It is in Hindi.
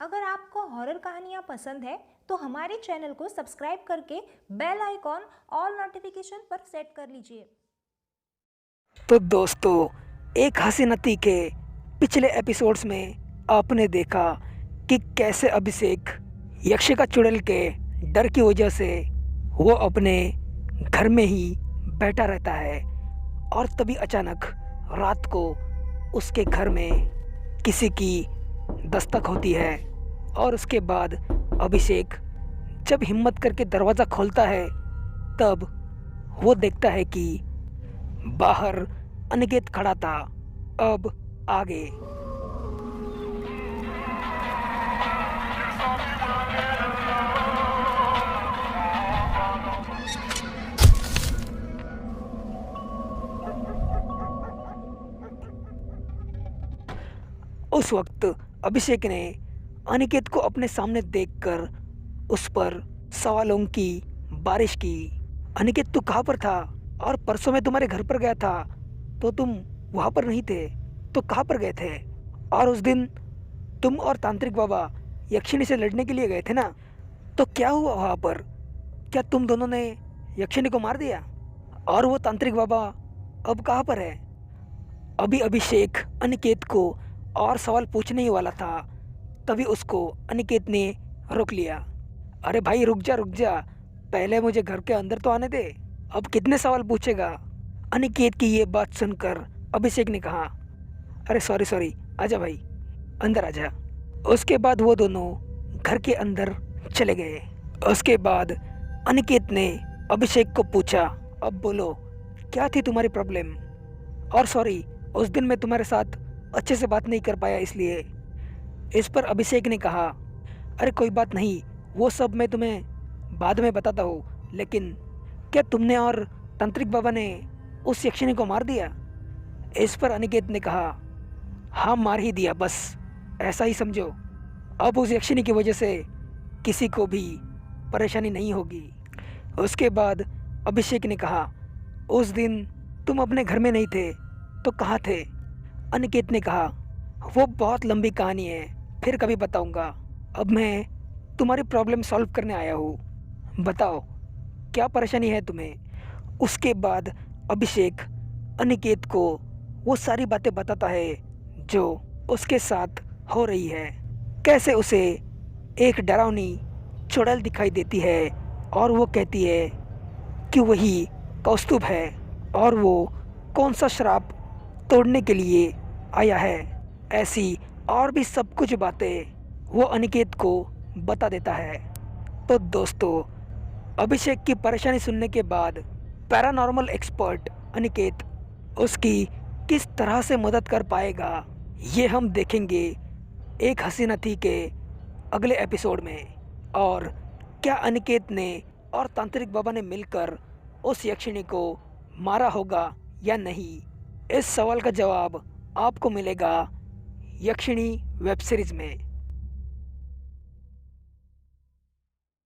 अगर आपको हॉरर कहानियाँ पसंद है तो हमारे चैनल को सब्सक्राइब करके बेल आइकॉन ऑल नोटिफिकेशन पर सेट कर लीजिए। तो दोस्तों, एक हसीनती के पिछले एपिसोड्स में आपने देखा कि कैसे अभिषेक यक्षिका चुड़ैल के डर की वजह से वो अपने घर में ही बैठा रहता है और तभी अचानक रात को उसके घर में किसी की दस्तक होती है। और उसके बाद अभिषेक जब हिम्मत करके दरवाज़ा खोलता है तब वो देखता है कि बाहर अनिकेत खड़ा था। अब आगे। उस वक्त अभिषेक ने अनिकेत को अपने सामने देखकर उस पर सवालों की बारिश की। अनिकेत, तू कहाँ पर था? और परसों मैं तुम्हारे घर पर गया था तो तुम वहां पर नहीं थे, तो कहाँ पर गए थे? और उस दिन तुम और तांत्रिक बाबा यक्षिणी से लड़ने के लिए गए थे ना, तो क्या हुआ वहां पर? क्या तुम दोनों ने यक्षिणी को मार दिया? और वो तांत्रिक बाबा अब कहाँ पर है? अभी अभिषेक अनिकेत को और सवाल पूछने ही वाला था, तभी उसको अनिकेत ने रोक लिया। अरे भाई, रुक जा रुक जा, पहले मुझे घर के अंदर तो आने दे। अब कितने सवाल पूछेगा? अनिकेत की ये बात सुनकर अभिषेक ने कहा, अरे सॉरी सॉरी, आजा भाई, अंदर आजा। उसके बाद वो दोनों घर के अंदर चले गए। उसके बाद अनिकेत ने अभिषेक को पूछा, अब बोलो, क्या थी तुम्हारी प्रॉब्लम? और सॉरी, उस दिन मैं तुम्हारे साथ अच्छे से बात नहीं कर पाया इसलिए। इस पर अभिषेक ने कहा, अरे कोई बात नहीं, वो सब मैं तुम्हें बाद में बताता हूँ, लेकिन क्या तुमने और तांत्रिक बाबा ने उस यक्षिणी को मार दिया? इस पर अनिकेत ने कहा, हाँ मार ही दिया, बस ऐसा ही समझो। अब उस यक्षिणी की वजह से किसी को भी परेशानी नहीं होगी। उसके बाद अभिषेक ने कहा, उस दिन तुम अपने घर में नहीं थे तो कहाँ थे? अनिकेत ने कहा, वो बहुत लंबी कहानी है, फिर कभी बताऊंगा। अब मैं तुम्हारी प्रॉब्लम सॉल्व करने आया हूँ, बताओ क्या परेशानी है तुम्हें? उसके बाद अभिषेक अनिकेत को वो सारी बातें बताता है जो उसके साथ हो रही है। कैसे उसे एक डरावनी चुड़ैल दिखाई देती है और वो कहती है कि वही कौस्तुभ है और वो कौन सा श्राप तोड़ने के लिए आया है। ऐसी और भी सब कुछ बातें वो अनिकेत को बता देता है। तो दोस्तों, अभिषेक की परेशानी सुनने के बाद पैरानॉर्मल एक्सपर्ट अनिकेत उसकी किस तरह से मदद कर पाएगा, ये हम देखेंगे एक हसीना थी के अगले एपिसोड में। और क्या अनिकेत ने और तांत्रिक बाबा ने मिलकर उस यक्षिणी को मारा होगा या नहीं, इस सवाल का जवाब आपको मिलेगा यक्षिणी वेब सीरीज में।